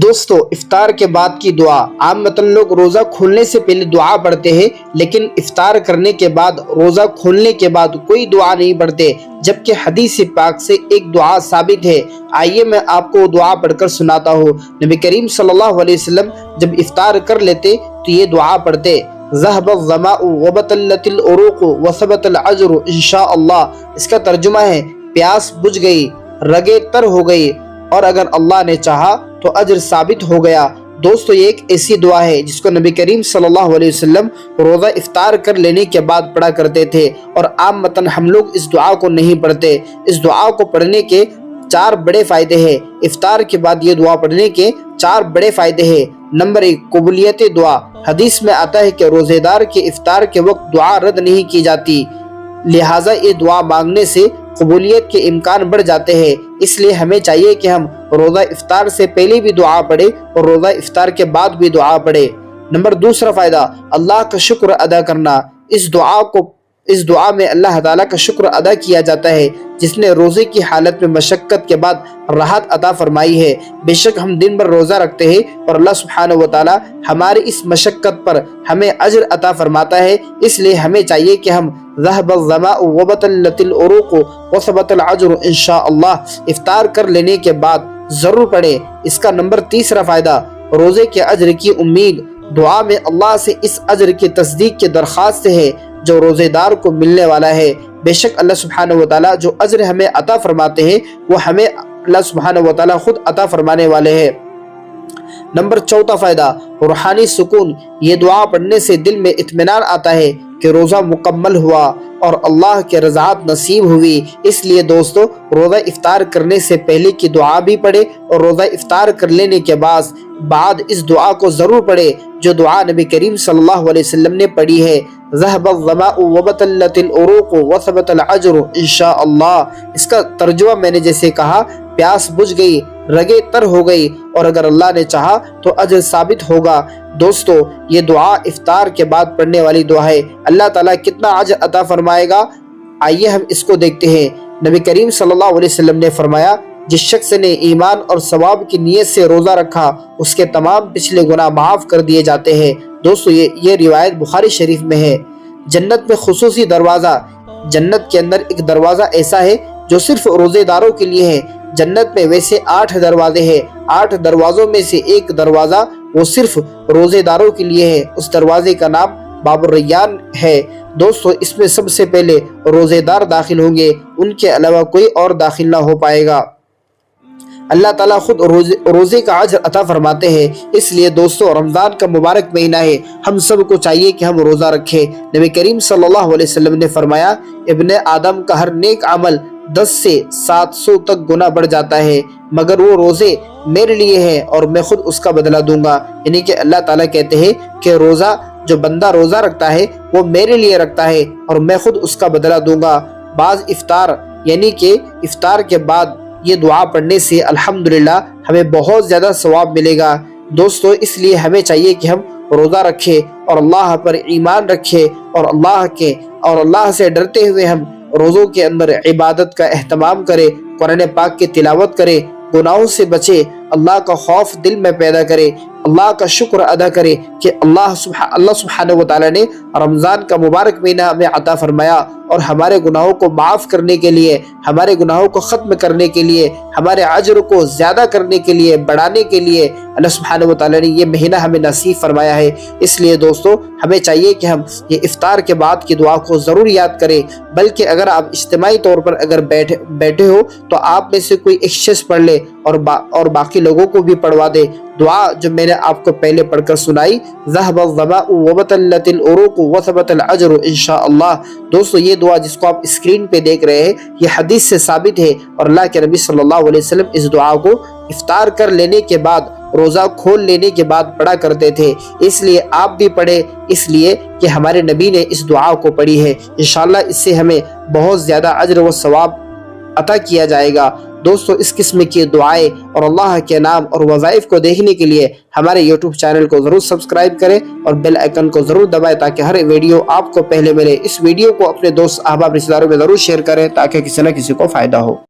دوستو افطار کے بعد کی دعا عامتاً لوگ روزہ کھولنے سے پہلے دعا پڑھتے ہیں، لیکن افطار کرنے کے بعد روزہ کھولنے کے بعد کوئی دعا نہیں پڑھتے، جبکہ حدیث پاک سے ایک دعا ثابت ہے۔ آئیے میں آپ کو دعا پڑھ کر سناتا ہوں۔ نبی کریم صلی اللہ علیہ وسلم جب افطار کر لیتے تو یہ دعا پڑھتے: ذهب الظمأ وبطلت العروق وثبت الأجر انشاءاللہ۔ اس کا ترجمہ ہے پیاس بجھ گئی، رگیں تر ہو گئی، اور اگر اللہ نے چاہا تو اجر ثابت ہو گیا۔ دوستو یہ ایک ایسی دعا ہے جس کو نبی کریم صلی اللہ علیہ وسلم روزہ افطار کر لینے کے بعد پڑھا کرتے تھے، اور عامتاً ہم لوگ اس دعا کو نہیں پڑھتے۔ اس دعا کو پڑھنے کے 4 بڑے فائدے ہیں۔ افطار کے بعد یہ دعا پڑھنے کے 4 بڑے فائدے ہیں۔ نمبر 1، قبولیت دعا۔ حدیث میں آتا ہے کہ روزے دار کے افطار کے وقت دعا رد نہیں کی جاتی، لہٰذا یہ دعا مانگنے سے قبولیت کے امکان بڑھ جاتے ہیں۔ اس لیے ہمیں چاہیے کہ ہم روزہ افطار سے پہلے بھی دعا پڑھیں اور روزہ افطار کے بعد بھی دعا پڑھیں۔ نمبر 2 فائدہ، اللہ کا شکر ادا کرنا۔ اس دعا میں اللہ تعالیٰ کا شکر ادا کیا جاتا ہے جس نے روزے کی حالت میں مشقت کے بعد راحت عطا فرمائی ہے۔ بے شک ہم دن بھر روزہ رکھتے ہیں اور اللہ سبحانہ و تعالیٰ ہماری اس مشقت پر ہمیں اجر عطا فرماتا ہے، اس لیے ہمیں چاہیے کہ ہم ذهب الظمأ وبطلت العروق وثبت الأجر انشاءاللہ افطار کر لینے کے بعد ضرور پڑھیں۔ اس کا نمبر 3 فائدہ، روزے کے اجر کی امید۔ دعا میں اللہ سے اس اجر کی تصدیق کی درخواست ہے جو روزے دار کو ملنے والا ہے۔ بے شک اللہ سبحانہ و تعالیٰ جو اجر ہمیں عطا فرماتے ہیں وہ ہمیں اللہ سبحانہ و تعالیٰ خود عطا فرمانے والے ہیں۔ نمبر 4 فائدہ، روحانی سکون۔ یہ دعا پڑھنے سے دل میں اطمینان آتا ہے کہ روزہ مکمل ہوا اور اللہ کے رضاعت نصیب ہوئی۔ اس لیے دوستو روزہ افطار کرنے سے پہلے کی دعا بھی پڑھے اور روزہ افطار کر لینے کے بعد اس دعا کو ضرور پڑھے جو دعا نبی کریم صلی اللہ علیہ وسلم نے پڑھی ہے: ذهب الظمأ وبطلت العروق وثبت الأجر انشاءاللہ۔ اس کا ترجمہ میں نے جیسے کہا، پیاس بجھ گئی، رگیں تر ہو گئی، اور اگر اللہ نے چاہا تو اجر ثابت ہوگا۔ دوستو یہ دعا افطار کے بعد پڑھنے والی دعا ہے۔ اللہ تعالیٰ کتنا اجر عطا فرمائے گا، آئیے ہم اس کو دیکھتے ہیں۔ نبی کریم صلی اللہ علیہ وسلم نے فرمایا: جس شخص نے ایمان اور ثواب کی نیت سے روزہ رکھا اس کے تمام پچھلے گناہ معاف کر دیے جاتے ہیں۔ دوستو یہ روایت بخاری شریف میں ہے۔ جنت میں خصوصی دروازہ۔ جنت کے اندر ایک دروازہ ایسا ہے جو صرف روزے داروں کے لیے ہے۔ جنت میں ویسے 8 دروازے ہیں، 8 دروازوں میں سے ایک دروازہ وہ صرف روزے داروں کے لیے ہے۔ اس دروازے کا نام باب الریان ہے۔ دوستو اس میں سب سے پہلے روزے دار داخل ہوں گے، ان کے علاوہ کوئی اور داخل نہ ہو پائے گا۔ اللہ تعالیٰ خود روزے کا اجر عطا فرماتے ہیں۔ اس لیے دوستو رمضان کا مبارک مہینہ ہے، ہم سب کو چاہیے کہ ہم روزہ رکھیں۔ نبی کریم صلی اللہ علیہ وسلم نے فرمایا: ابن آدم کا ہر نیک عمل 10 سے 700 تک گنا بڑھ جاتا ہے، مگر وہ روزے میرے لیے ہے اور میں خود اس کا بدلہ دوں گا۔ یعنی کہ اللہ تعالیٰ کہتے ہیں کہ جو بندہ روزہ رکھتا ہے وہ میرے لیے رکھتا ہے اور میں خود اس کا بدلہ دوں گا۔ بعض افطار یعنی کہ افطار کے بعد یہ دعا پڑھنے سے الحمدللہ ہمیں بہت زیادہ ثواب ملے گا۔ دوستو اس لیے ہمیں چاہیے کہ ہم روزہ رکھیں اور اللہ پر ایمان رکھیں اور اللہ سے ڈرتے ہوئے ہم روزوں کے اندر عبادت کا اہتمام کریں، قرآن پاک کی تلاوت کریں، گناہوں سے بچیں، اللہ کا خوف دل میں پیدا کرے، اللہ کا شکر ادا کرے کہ اللہ سبحانہ و تعالیٰ نے رمضان کا مبارک مہینہ ہمیں عطا فرمایا اور ہمارے گناہوں کو معاف کرنے کے لیے، ہمارے گناہوں کو ختم کرنے کے لیے، ہمارے اجر کو زیادہ کرنے کے لیے، بڑھانے کے لیے اللہ سبحانہ و تعالیٰ نے یہ مہینہ ہمیں نصیب فرمایا ہے۔ اس لیے دوستو ہمیں چاہیے کہ ہم یہ افطار کے بعد کی دعا کو ضرور یاد کریں، بلکہ اگر آپ اجتماعی طور پر اگر بیٹھے ہو تو آپ میں سے کوئی ایک شخص پڑھ لے اور باقی لوگوں کو بھی پڑھوا دے۔ دعا جو میں نے آپ کو پہلے پڑھ کر سنائی: ذهب الظمأ وبطلت العروق وثبت الأجر انشاءاللہ۔ دوستو یہ دعا جس کو آپ اسکرین پہ دیکھ رہے ہیں یہ حدیث سے ثابت ہے، اور اللہ کے نبی صلی اللہ علیہ وسلم اس دعا کو افطار کر لینے کے بعد، روزہ کھول لینے کے بعد پڑھا کرتے تھے۔ اس لیے آپ بھی پڑھیں، اس لیے کہ ہمارے نبی نے اس دعا کو پڑھی ہے۔ انشاءاللہ اس سے ہمیں بہت زیادہ اجر و ثواب عطا کیا جائے گا۔ دوستو اس قسم کی دعائیں اور اللہ کے نام اور وظائف کو دیکھنے کے لیے ہمارے یوٹیوب چینل کو ضرور سبسکرائب کریں اور بیل آئیکن کو ضرور دبائیں تاکہ ہر ویڈیو آپ کو پہلے ملے۔ اس ویڈیو کو اپنے دوست احباب رشتہ داروں میں ضرور شیئر کریں تاکہ کسی نہ کسی کو فائدہ ہو۔